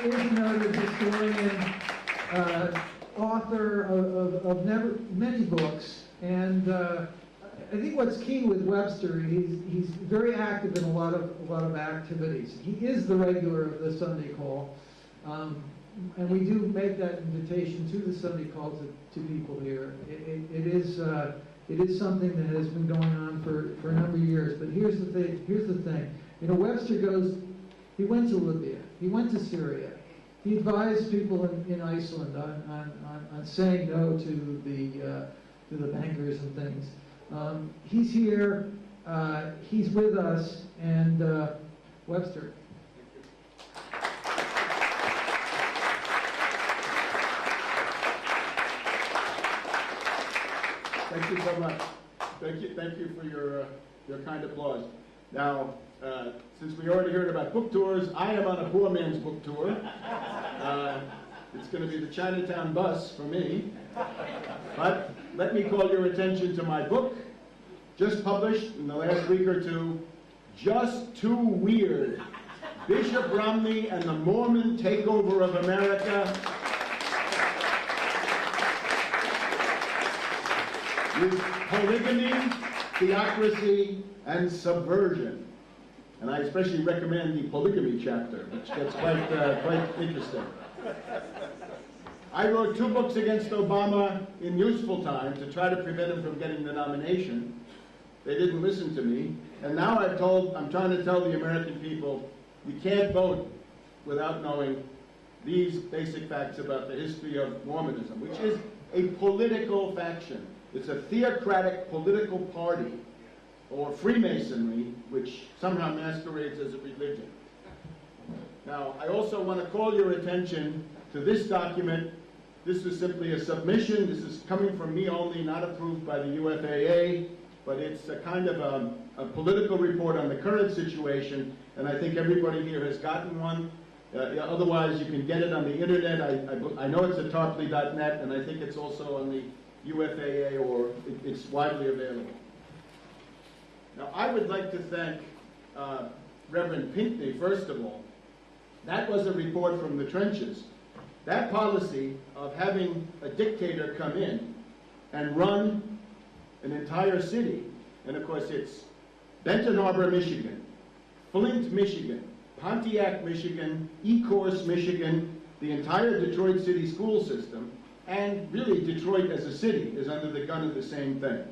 is a noted historian, author of many books, and I think what's key with Webster, he's very active in a lot of activities. He is the regular of the Sunday call, and we do make that invitation to the Sunday call to people here. It is something that has been going on for a number of years. But here's the thing. You know, Webster he went to Libya, he went to Syria, he advised people in Iceland on saying no to the bankers and things. He's here, he's with us, and Webster. Thank you so much. Thank you for your kind applause. Now, since we already heard about book tours, I am on a poor man's book tour. It's going to be the Chinatown bus for me. But let me call your attention to my book, just published in the last week or two, Just Too Weird, Bishop Romney and the Mormon Takeover of America. With polygamy, theocracy, and subversion. And I especially recommend the polygamy chapter, which gets quite interesting. I wrote 2 books against Obama in useful time to try to prevent him from getting the nomination. They didn't listen to me. And now I'm trying to tell the American people, we can't vote without knowing these basic facts about the history of Mormonism, which is a political faction. It's a theocratic political party, or Freemasonry, which somehow masquerades as a religion. Now, I also want to call your attention to this document. This is simply a submission. This is coming from me only, not approved by the UFAA, but it's a kind of a political report on the current situation, and I think everybody here has gotten one. Otherwise, you can get it on the internet. I know it's at tarpley.net, and I think it's also on the UFAA, or it's widely available. Now, I would like to thank Reverend Pinckney, first of all. That was a report from the trenches. That policy of having a dictator come in and run an entire city, and of course it's Benton Harbor, Michigan, Flint, Michigan, Pontiac, Michigan, Ecorse, Michigan, the entire Detroit city school system, and really Detroit as a city is under the gun of the same thing.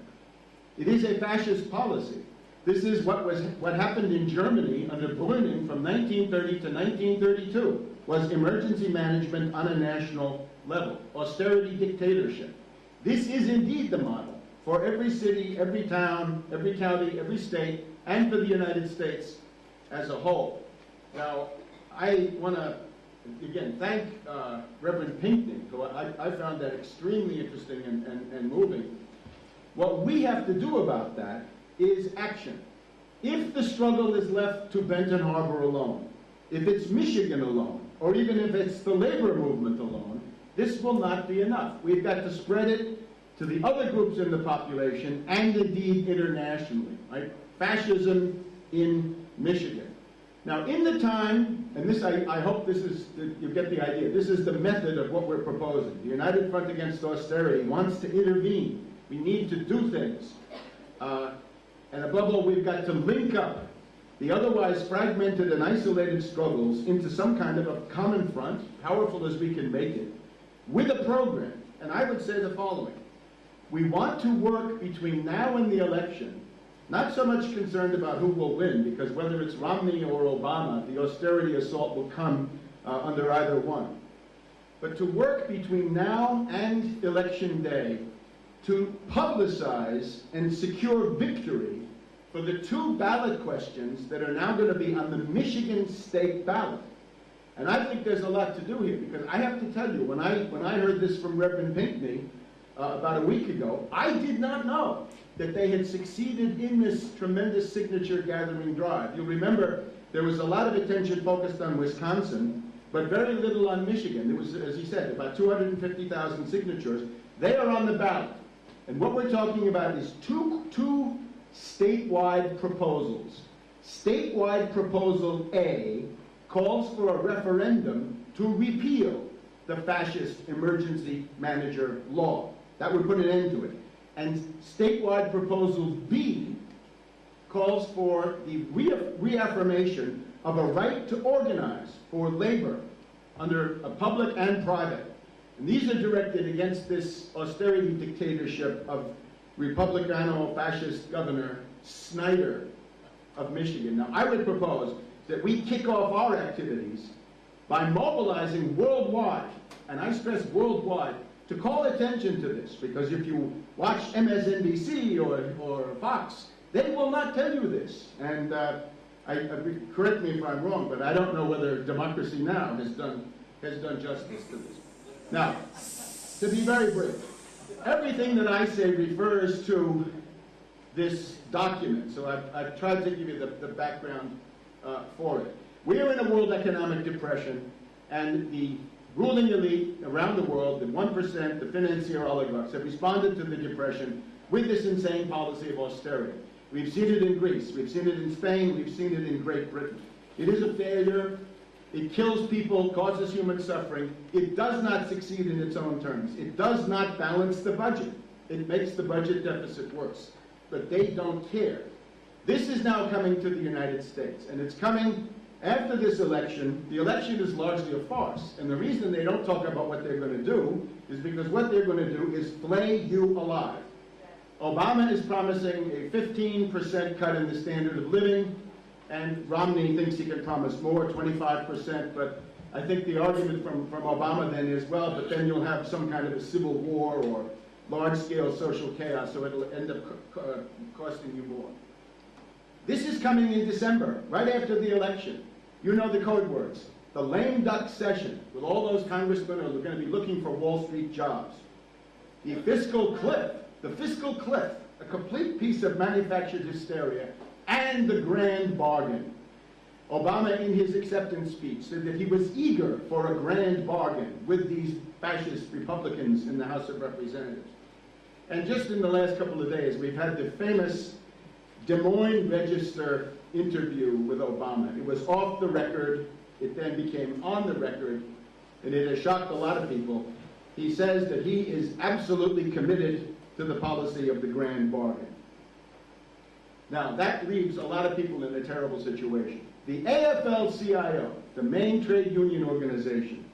It is a fascist policy. This is what happened in Germany under Brüning from 1930 to 1932, was emergency management on a national level, austerity dictatorship. This is indeed the model for every city, every town, every county, every state, and for the United States as a whole. Now, I want to, again, thank Reverend Pinckney, who I found that extremely interesting and moving. What we have to do about that is action. If the struggle is left to Benton Harbor alone, if it's Michigan alone, or even if it's the labor movement alone, this will not be enough. We've got to spread it to the other groups in the population and indeed internationally, right? Fascism in Michigan. Now, in the time, and this I hope this is, you get the idea, this is the method of what we're proposing. The United Front Against Austerity wants to intervene. We need to do things. And above all, we've got to link up the otherwise fragmented and isolated struggles into some kind of a common front, powerful as we can make it, with a program. And I would say the following. We want to work between now and the election, not so much concerned about who will win, because whether it's Romney or Obama, the austerity assault will come under either one. But to work between now and Election Day to publicize and secure victory for the 2 ballot questions that are now going to be on the Michigan state ballot. And I think there's a lot to do here, because I have to tell you, when I heard this from Reverend Pinckney about a week ago, I did not know that they had succeeded in this tremendous signature gathering drive. You'll remember there was a lot of attention focused on Wisconsin, but very little on Michigan. There was, as he said, about 250,000 signatures. They are on the ballot. And what we're talking about is two statewide proposals. Statewide proposal A calls for a referendum to repeal the fascist emergency manager law. That would put an end to it. And statewide proposal B calls for the reaffirmation of a right to organize for labor under a public and private. And these are directed against this austerity dictatorship of Republicano-fascist Governor Snyder of Michigan. Now, I would propose that we kick off our activities by mobilizing worldwide, and I stress worldwide, to call attention to this, because if you watch MSNBC or Fox, they will not tell you this. And correct me if I'm wrong, but I don't know whether Democracy Now! has done justice to this. Now, to be very brief, everything that I say refers to this document, so I've tried to give you the background for it. We are in a world economic depression, and the ruling elite around the world, the 1%, the financier oligarchs, have responded to the depression with this insane policy of austerity. We've seen it in Greece, we've seen it in Spain, we've seen it in Great Britain. It is a failure. It kills people, causes human suffering. It does not succeed in its own terms. It does not balance the budget. It makes the budget deficit worse. But they don't care. This is now coming to the United States, and it's coming after this election. The election is largely a farce, and the reason they don't talk about what they're going to do is because what they're going to do is flay you alive. Obama is promising a 15% cut in the standard of living, and Romney thinks he can promise more, 25%, but I think the argument from Obama then is, well, but then you'll have some kind of a civil war or large-scale social chaos, so it'll end up costing you more. This is coming in December, right after the election. You know the code words. The lame duck session, with all those congressmen who are going to be looking for Wall Street jobs. The fiscal cliff, a complete piece of manufactured hysteria, and the grand bargain. Obama, in his acceptance speech, said that he was eager for a grand bargain with these fascist Republicans in the House of Representatives. And just in the last couple of days, we've had the famous Des Moines Register interview with Obama. It was off the record. It then became on the record, and it has shocked a lot of people. He says that he is absolutely committed to the policy of the grand bargain. Now, that leaves a lot of people in a terrible situation. The AFL-CIO, the main trade union organization,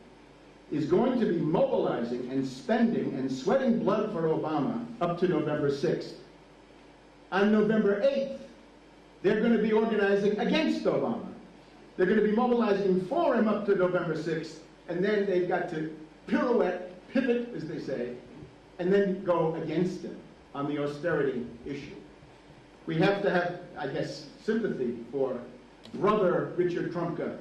is going to be mobilizing and spending and sweating blood for Obama up to November 6th. On November 8th, they're going to be organizing against Obama. They're going to be mobilizing for him up to November 6th, and then they've got to pivot, as they say, and then go against him on the austerity issue. We have to have, I guess, sympathy for brother Richard Trumka,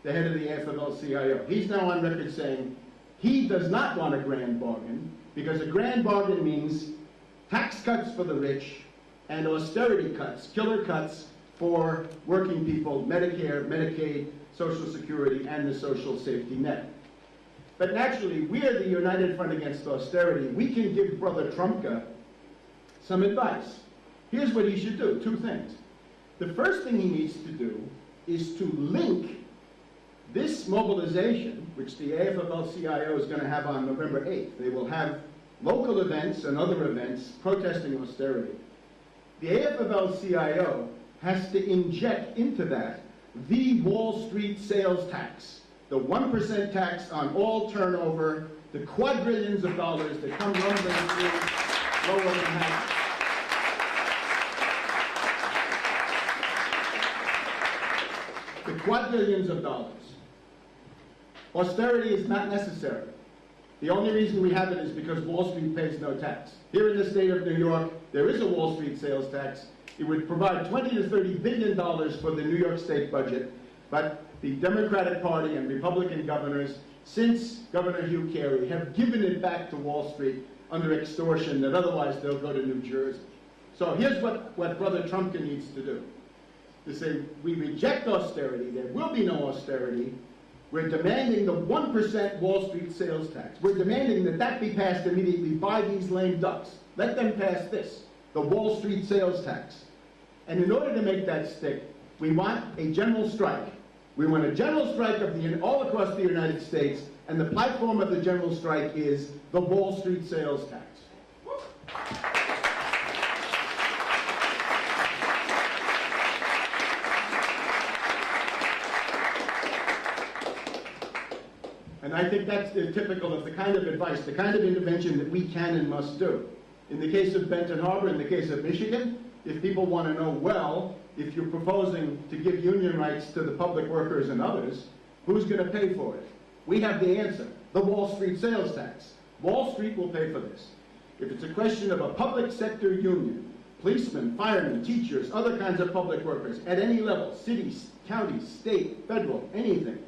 the head of the AFL-CIO. He's now on record saying he does not want a grand bargain, because a grand bargain means tax cuts for the rich and austerity cuts, killer cuts for working people, Medicare, Medicaid, Social Security, and the social safety net. But naturally, we are the United Front Against Austerity. We can give brother Trumka some advice. Here's what he should do, two things. The first thing he needs to do is to link this mobilization, which the AFL-CIO is going to have on November 8th. They will have local events and other events protesting austerity. The AFL-CIO has to inject into that the Wall Street sales tax, the 1% tax on all turnover, the quadrillions of dollars that come rumbling through lower Manhattan. The quadrillions of dollars. Austerity is not necessary. The only reason we have it is because Wall Street pays no tax. Here in the state of New York, there is a Wall Street sales tax. It would provide $20 to $30 billion for the New York State budget, but the Democratic Party and Republican governors, since Governor Hugh Carey, have given it back to Wall Street under extortion that otherwise they'll go to New Jersey. So here's what Brother Trumka needs to do. To say, we reject austerity, there will be no austerity. We're demanding the 1% Wall Street sales tax. We're demanding that that be passed immediately by these lame ducks. Let them pass this, the Wall Street sales tax. And in order to make that stick, we want a general strike. We want a general strike all across the United States, and the platform of the general strike is the Wall Street sales tax. And I think that's typical of the kind of advice, the kind of intervention that we can and must do. In the case of Benton Harbor, in the case of Michigan, if people want to know, well, if you're proposing to give union rights to the public workers and others, who's going to pay for it? We have the answer, the Wall Street sales tax. Wall Street will pay for this. If it's a question of a public sector union, policemen, firemen, teachers, other kinds of public workers, at any level, cities, counties, state, federal, anything,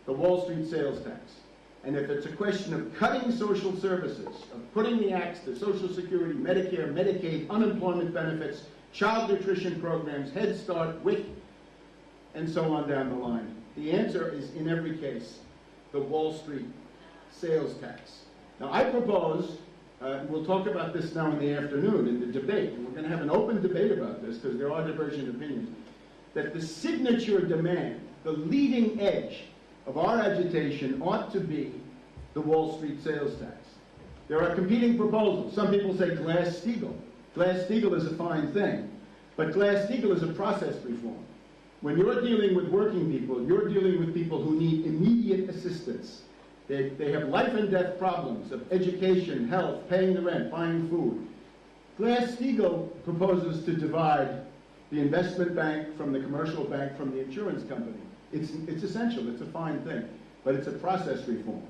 the Wall Street sales tax. And if it's a question of cutting social services, of putting the axe to Social Security, Medicare, Medicaid, unemployment benefits, child nutrition programs, Head Start, WIC, and so on down the line, the answer is, in every case, the Wall Street sales tax. Now, I propose, we'll talk about this now in the afternoon in the debate, and we're going to have an open debate about this because there are divergent opinions, that the signature demand, the leading edge of our agitation ought to be the Wall Street sales tax. There are competing proposals. Some people say Glass-Steagall. Glass-Steagall is a fine thing, but Glass-Steagall is a process reform. When you're dealing with working people, you're dealing with people who need immediate assistance. They have life and death problems of education, health, paying the rent, buying food. Glass-Steagall proposes to divide the investment bank from the commercial bank from the insurance company. It's essential, it's a fine thing, but it's a process reform.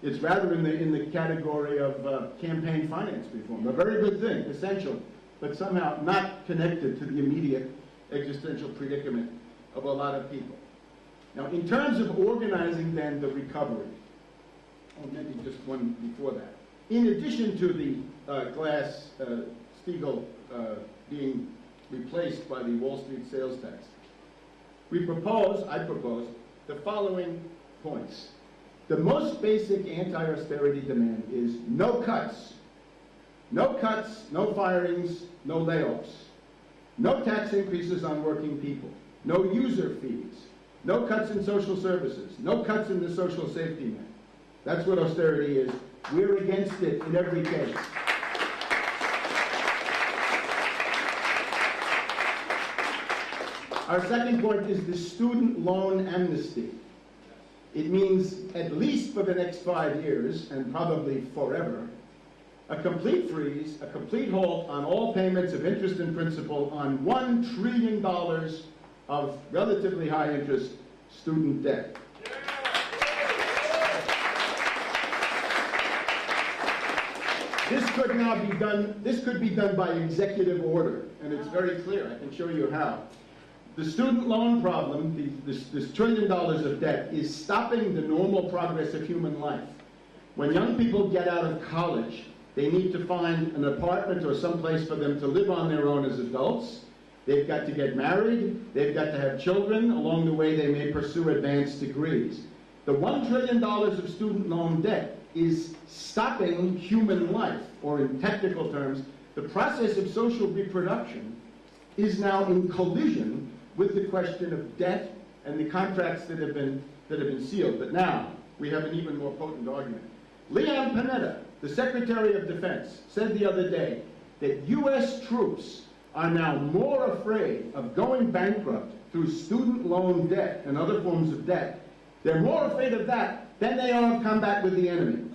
It's rather in the category of campaign finance reform, a very good thing, essential, but somehow not connected to the immediate existential predicament of a lot of people. Now, in terms of organizing then the recovery, or maybe just one before that, in addition to the Glass-Steagall being replaced by the Wall Street sales tax, I propose, the following points. The most basic anti-austerity demand is no cuts. No cuts, no firings, no layoffs. No tax increases on working people. No user fees. No cuts in social services. No cuts in the social safety net. That's what austerity is. We're against it in every case. Our second point is the student loan amnesty. It means, at least for the next 5 years, and probably forever, a complete freeze, a complete halt on all payments of interest and principal on $1 trillion of relatively high interest student debt. This could be done by executive order, and it's very clear. I can show you how. The student loan problem, this $1 trillion of debt, is stopping the normal progress of human life. When young people get out of college, they need to find an apartment or someplace for them to live on their own as adults. They've got to get married. They've got to have children. Along the way, they may pursue advanced degrees. The $1 trillion of student loan debt is stopping human life, or in technical terms, the process of social reproduction is now in collision with the question of debt and the contracts that have been sealed. But now we have an even more potent argument. Leon Panetta, the Secretary of Defense, said the other day that U.S. troops are now more afraid of going bankrupt through student loan debt and other forms of debt. They're more afraid of that than they are of combat with the enemy.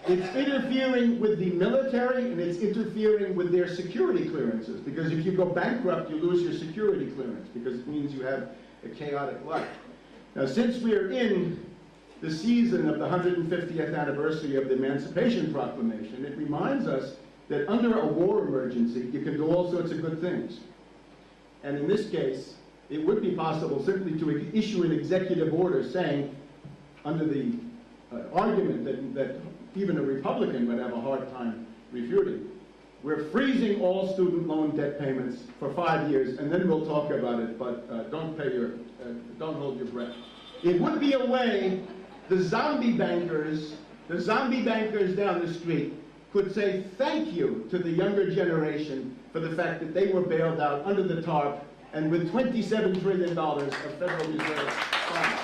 It's interfering with the military, and it's interfering with their security clearances, because if you go bankrupt, you lose your security clearance, because it means you have a chaotic life. Now, since we're in the season of the 150th anniversary of the Emancipation Proclamation, it reminds us that under a war emergency, you can do all sorts of good things. And in this case, it would be possible simply to issue an executive order saying, under the argument that even a Republican would have a hard time refuting, we're freezing all student loan debt payments for 5 years, and then we'll talk about it, but don't hold your breath. It would be a way the zombie bankers down the street could say thank you to the younger generation for the fact that they were bailed out under the tarp and with $27 trillion of Federal Reserve funds.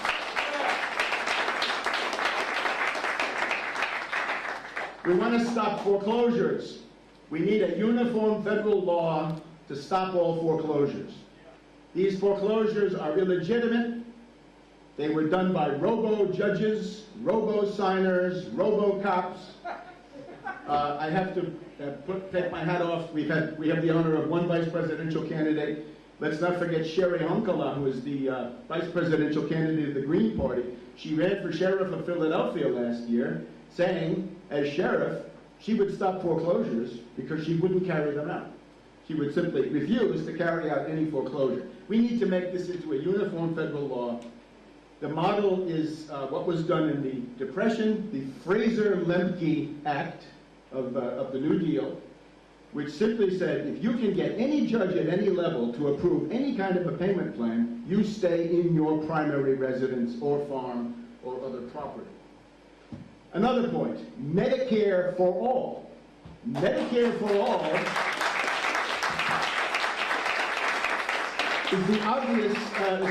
We want to stop foreclosures. We need a uniform federal law to stop all foreclosures. These foreclosures are illegitimate. They were done by robo-judges, robo-signers, robo-cops. I have to take my hat off. We have the honor of one vice presidential candidate. Let's not forget Sherry Hunkala, who is the vice presidential candidate of the Green Party. She ran for sheriff of Philadelphia last year, saying, as sheriff, she would stop foreclosures because she wouldn't carry them out. She would simply refuse to carry out any foreclosure. We need to make this into a uniform federal law. The model is what was done in the Depression, the Fraser-Lemke Act of the New Deal, which simply said, if you can get any judge at any level to approve any kind of a payment plan, you stay in your primary residence or farm or other property. Another point, Medicare for all. Medicare for all is the obvious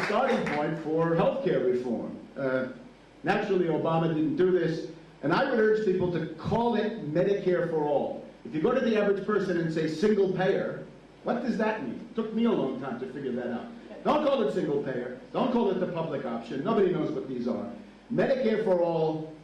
starting point for healthcare reform. Naturally, Obama didn't do this, and I would urge people to call it Medicare for all. If you go to the average person and say single payer, what does that mean? It took me a long time to figure that out. Don't call it single payer. Don't call it the public option. Nobody knows what these are. Medicare for all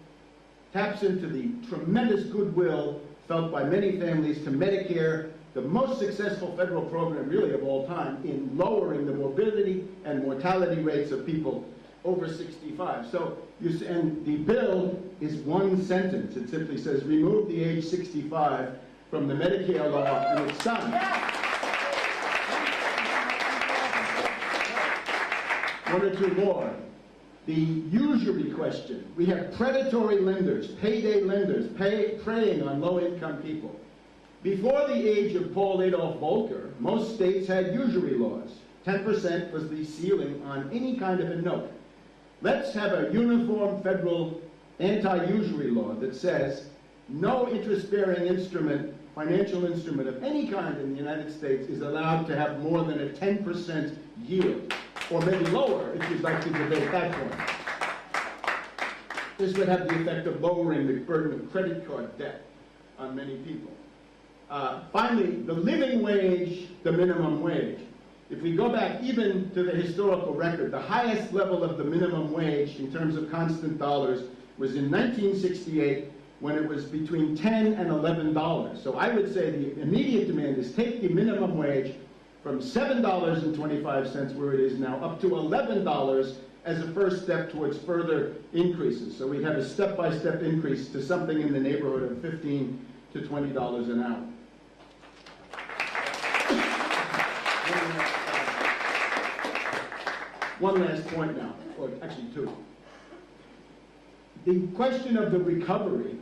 taps into the tremendous goodwill felt by many families to Medicare, the most successful federal program really of all time in lowering the morbidity and mortality rates of people over 65. So, and the bill is one sentence. It simply says, remove the age 65 from the Medicare law, and it's done. One or two more. The usury question. We have predatory lenders, payday lenders, preying on low-income people. Before the age of Paul Adolph Volcker, most states had usury laws. 10% was the ceiling on any kind of a note. Let's have a uniform federal anti-usury law that says no interest-bearing instrument, financial instrument of any kind in the United States is allowed to have more than a 10% yield, or maybe lower if you'd like to debate that point. This would have the effect of lowering the burden of credit card debt on many people. Finally, the living wage, the minimum wage. If we go back even to the historical record, the highest level of the minimum wage in terms of constant dollars was in 1968 when it was between $10 and $11. So I would say the immediate demand is take the minimum wage from $7.25, where it is now, up to $11 as a first step towards further increases. So we have a step-by-step increase to something in the neighborhood of $15 to $20 an hour. One last point now, or actually two. The question of the recovery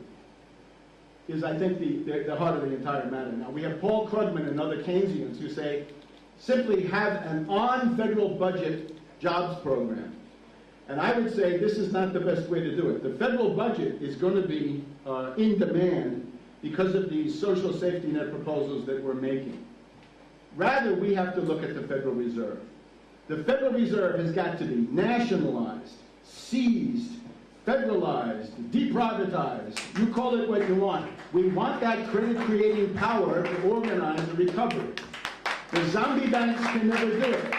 is, I think, the heart of the entire matter. Now, we have Paul Krugman and other Keynesians who say, simply have an on-federal budget jobs program. And I would say this is not the best way to do it. The federal budget is going to be in demand because of these social safety net proposals that we're making. Rather, we have to look at the Federal Reserve. The Federal Reserve has got to be nationalized, seized, federalized, deprivatized. You call it what you want. We want that credit-creating power to organize a recovery. The zombie banks can never do it.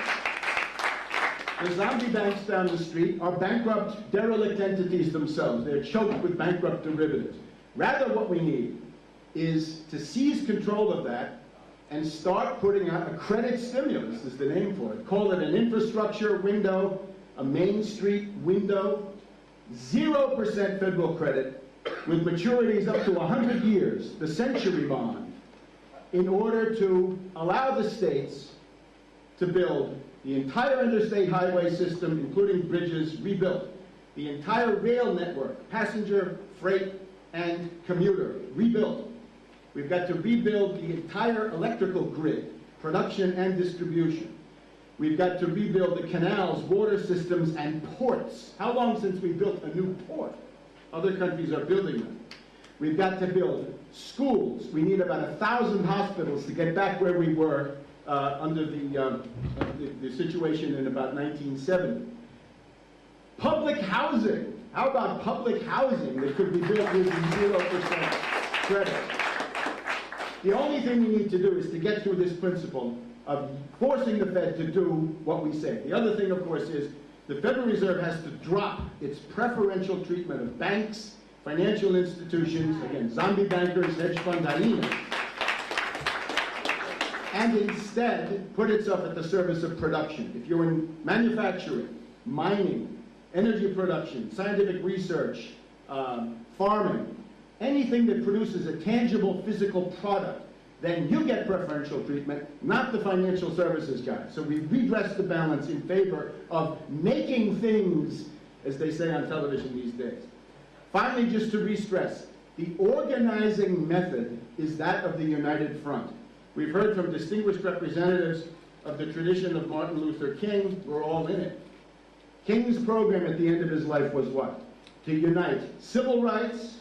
The zombie banks down the street are bankrupt, derelict entities themselves. They're choked with bankrupt derivatives. Rather, what we need is to seize control of that and start putting out a credit stimulus, is the name for it. Call it an infrastructure window, a Main Street window, 0% federal credit with maturities up to 100 years, the century bond, in order to allow the states to build the entire interstate highway system, including bridges, rebuilt, the entire rail network, passenger, freight, and commuter, rebuilt. We've got to rebuild the entire electrical grid, production and distribution. We've got to rebuild the canals, water systems, and ports. How long since we built a new port? Other countries are building them. We've got to build schools. We need about 1,000 hospitals to get back where we were under the situation in about 1970. Public housing. How about public housing that could be built using 0% credit? The only thing we need to do is to get through this principle of forcing the Fed to do what we say. The other thing, of course, is the Federal Reserve has to drop its preferential treatment of banks, financial institutions, again, zombie bankers, hedge fund hyenas, and instead put itself at the service of production. If you're in manufacturing, mining, energy production, scientific research, farming, anything that produces a tangible physical product, then you get preferential treatment, not the financial services guy. So we redress the balance in favor of making things, as they say on television these days. Finally, just to re-stress, the organizing method is that of the United Front. We've heard from distinguished representatives of the tradition of Martin Luther King. We're all in it. King's program at the end of his life was what? To unite civil rights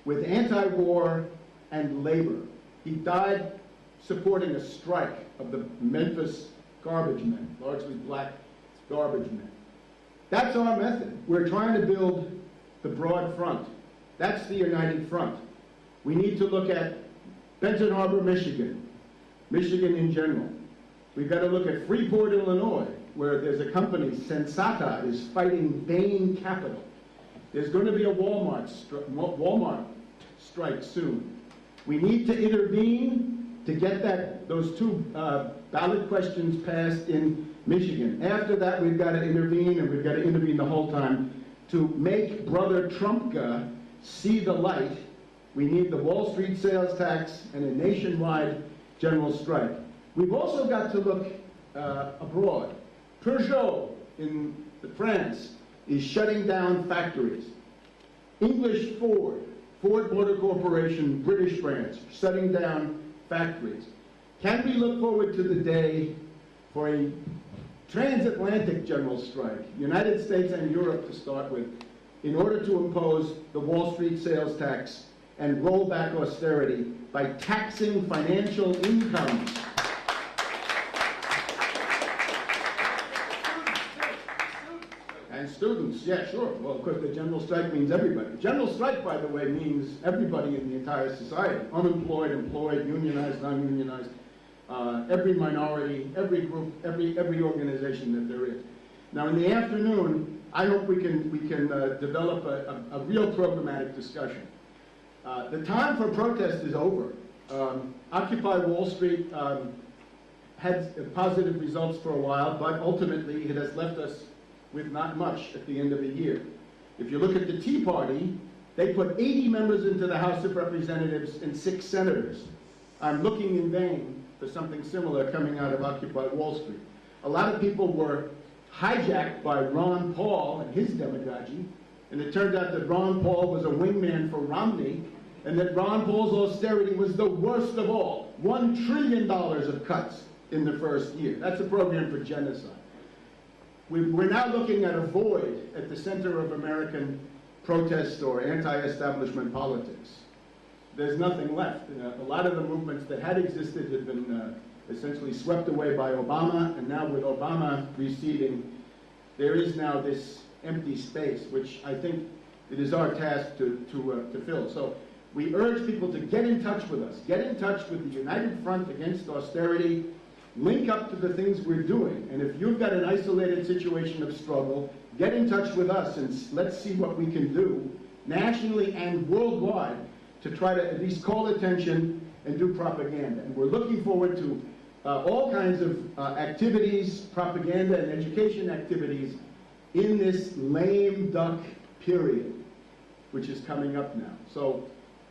with anti-war and labor. He died supporting a strike of the Memphis garbage men, largely black garbage men. That's our method. We're trying to build the broad front. That's the United Front. We need to look at Benton Harbor, Michigan, Michigan in general. We've got to look at Freeport, Illinois, where there's a company, Sensata, is fighting Bain Capital. There's going to be a Walmart strike soon. We need to intervene to get those two ballot questions passed in Michigan. After that, we've got to intervene, and we've got to intervene the whole time to make Brother Trumpka see the light. We need the Wall Street sales tax and a nationwide general strike. We've also got to look abroad. Peugeot in France is shutting down factories. English Ford Motor Corporation, British branch, shutting down factories. Can we look forward to the day for a transatlantic general strike, United States and Europe to start with, in order to impose the Wall Street sales tax and roll back austerity by taxing financial incomes? And students, yeah, sure. Well, of course, the general strike means everybody. General strike, by the way, means everybody in the entire society. Unemployed, employed, unionized, non-unionized, every minority, every group, every organization that there is. Now, in the afternoon, I hope we can develop a real programmatic discussion. The time for protest is over. Occupy Wall Street had positive results for a while, but ultimately it has left us with not much at the end of the year. If you look at the Tea Party, they put 80 members into the House of Representatives and 6 senators. I'm looking in vain for something similar coming out of Occupy Wall Street. A lot of people were hijacked by Ron Paul and his demagogy, and it turned out that Ron Paul was a wingman for Romney, and that Ron Paul's austerity was the worst of all. $1 trillion of cuts in the first year. That's a program for genocide. We're now looking at a void at the center of American protest or anti-establishment politics. There's nothing left. A lot of the movements that had existed had been essentially swept away by Obama, and now with Obama receding, there is now this empty space, which I think it is our task to fill. So we urge people to get in touch with us. Get in touch with the United Front Against Austerity. Link up to the things we're doing. And if you've got an isolated situation of struggle, get in touch with us and let's see what we can do nationally and worldwide to try to at least call attention and do propaganda. And we're looking forward to all kinds of activities, propaganda and education activities in this lame duck period, which is coming up now. So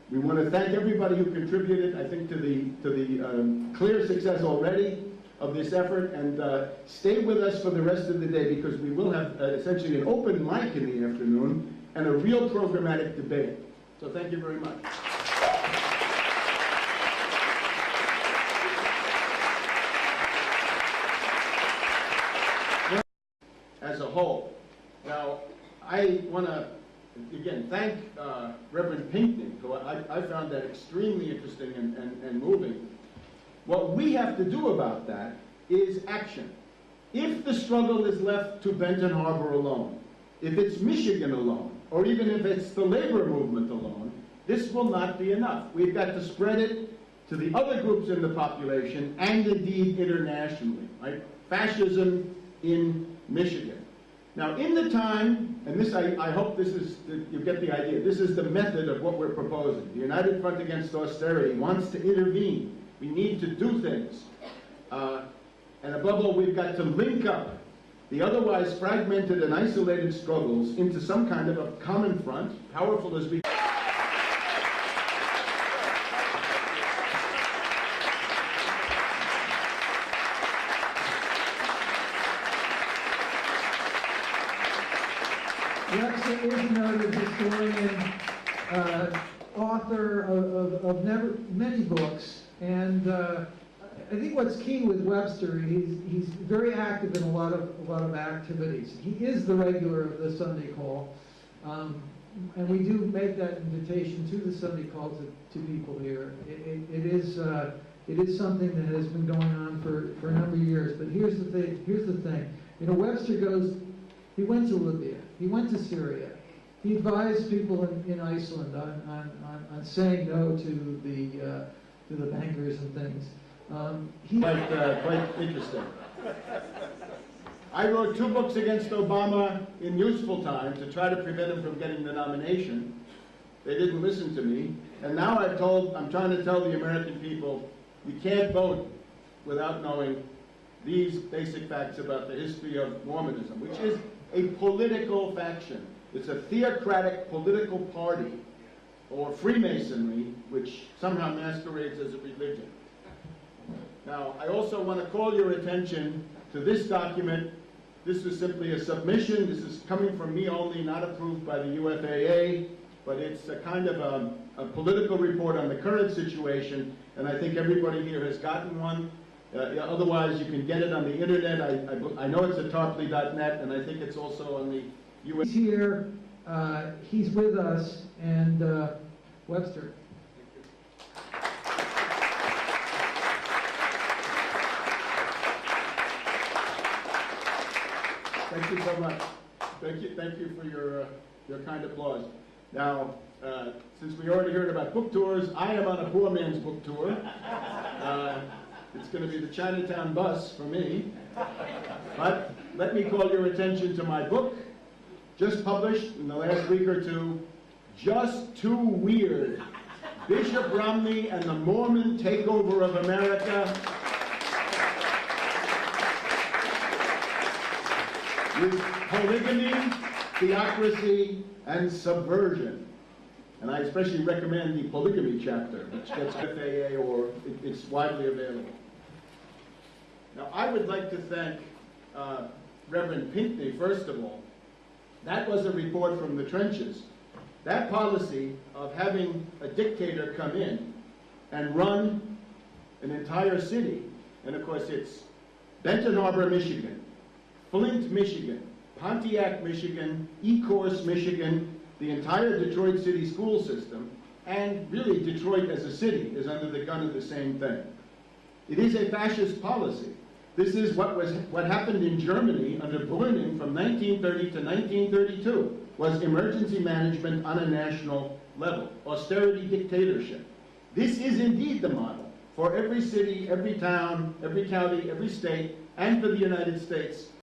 we want to thank everybody who contributed, I think, to the clear success already of this effort, and stay with us for the rest of the day, because we will have essentially an open mic in the afternoon and a real programmatic debate. So thank you very much. As a whole. Now, I want to, again, thank Reverend Pinckney, who I found that extremely interesting and moving. What we have to do about that is action. If the struggle is left to Benton Harbor alone, if it's Michigan alone, or even if it's the labor movement alone, this will not be enough. We've got to spread it to the other groups in the population and indeed internationally, right? Fascism in Michigan. Now, in the time, and this, I hope this is, you get the idea, this is the method of what we're proposing. The United Front Against Austerity wants to intervene. We need to do things. And above all, we've got to link up the otherwise fragmented and isolated struggles into some kind of a common front, powerful as we Webster is a noted historian, author of many books, and I think what's key with Webster, he's very active in a lot of activities. He is the regular of the Sunday call, and we do make that invitation to the Sunday call to people here. It is something that has been going on for a number of years. But here's the thing. You know, Webster he went to Libya. He went to Syria. He advised people in Iceland on saying no to the bankers and things. Quite interesting. I wrote 2 books against Obama in useful time to try to prevent him from getting the nomination. They didn't listen to me. And now I'm trying to tell the American people, you can't vote without knowing these basic facts about the history of Mormonism, which is a political faction. It's a theocratic political party, or Freemasonry, which somehow masquerades as a religion. Now, I also want to call your attention to this document. This is simply a submission. This is coming from me only, not approved by the UFAA, but it's a kind of a political report on the current situation, and I think everybody here has gotten one. Otherwise, you can get it on the internet. I know it's at tarpley.net, and I think it's also on the US. He's here. He's with us, and Webster. Thank you so much. Thank you for your kind applause. Now, since we already heard about book tours, I am on a poor man's book tour. It's going to be the Chinatown bus for me. But let me call your attention to my book, just published in the last week or two, Just Too Weird, Bishop Romney and the Mormon Takeover of America. With polygamy, theocracy, and subversion. And I especially recommend the polygamy chapter, which gets UFAA or it's widely available. Now, I would like to thank Reverend Pinckney, first of all. That was a report from the trenches. That policy of having a dictator come in and run an entire city, and of course it's Benton Harbor, Michigan, Flint, Michigan, Pontiac, Michigan, Ecorse, Michigan, the entire Detroit city school system, and really Detroit as a city is under the gun of the same thing. It is a fascist policy. This is what happened in Germany under Brüning from 1930 to 1932, was emergency management on a national level, austerity dictatorship. This is indeed the model for every city, every town, every county, every state, and for the United States